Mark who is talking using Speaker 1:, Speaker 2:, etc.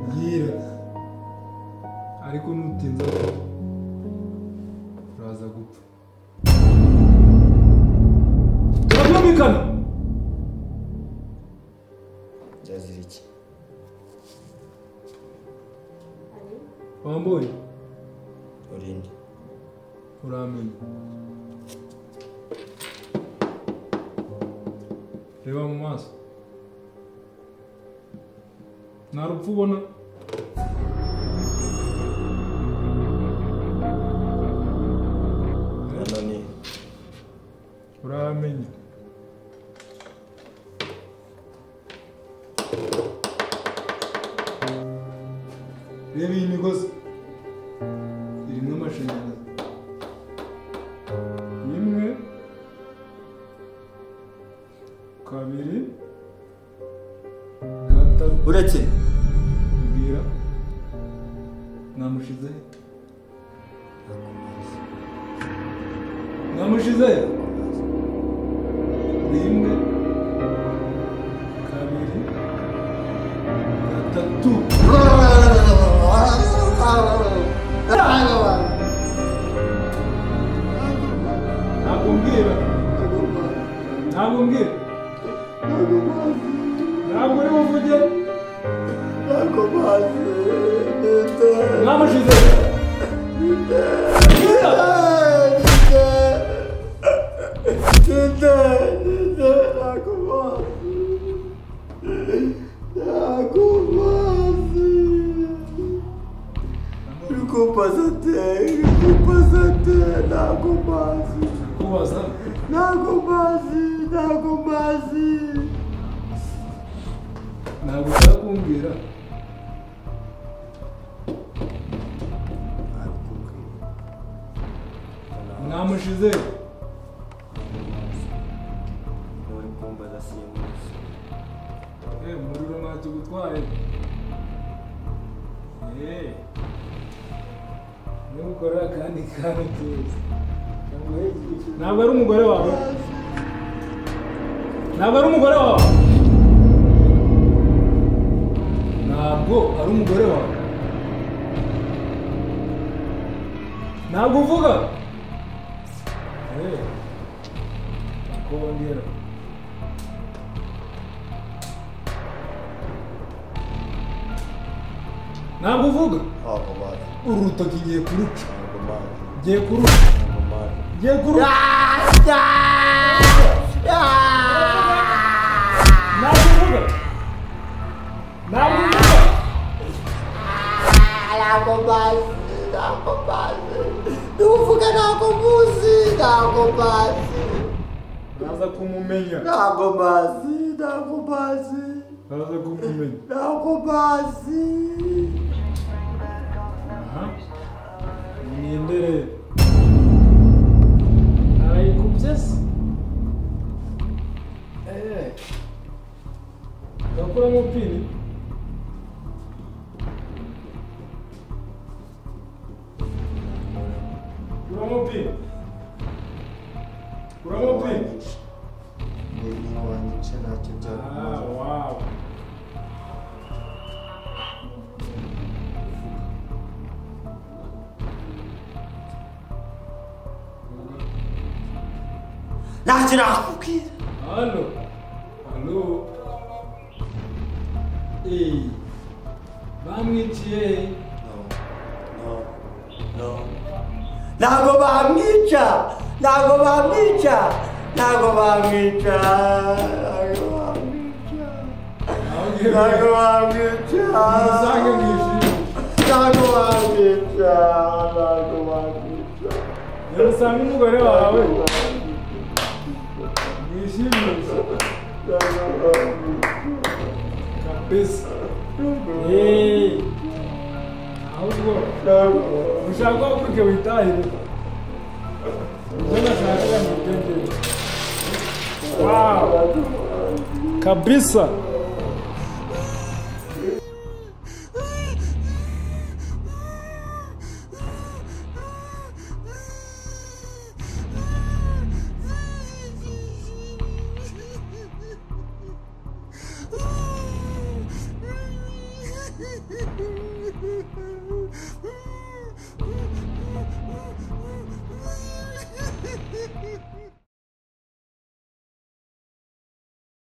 Speaker 1: Mbwira ariko nutinza uraza gupfa turabikana
Speaker 2: jazira iki
Speaker 1: wambonye
Speaker 2: urinde
Speaker 1: uramenye reba mu maso nta rupfu ubona
Speaker 2: none
Speaker 1: uramenye reba iyi migozi irimo amashanyarazi imwe kabiri gatatu
Speaker 2: uretse
Speaker 1: mbwira namushize rimwe kabiri gatatu ntabwo mbwira ntabwo uri buvuge mwamushize ntabwo ushaka kumbwira mwamushize umuriro ntacyo gutwaye niba ukora akandi kantu keza ntabwo ari umugore wawe ntabwo ari umugore wawe ntabwo uvuga kongera ntabwo uvuga uru rutoki igiye kuruca ntabwo uvuga naza kumumenya niendere arayikubye se gakuramo pini kuramo pini wow
Speaker 2: ntacyo nakubwira
Speaker 1: halo bamwiciye
Speaker 2: ntabwo bamwica
Speaker 1: usanga umugore wawe yishimisha kabisa ahubwo ushaka kuke witahire mbona shaka nitendere wow kabisa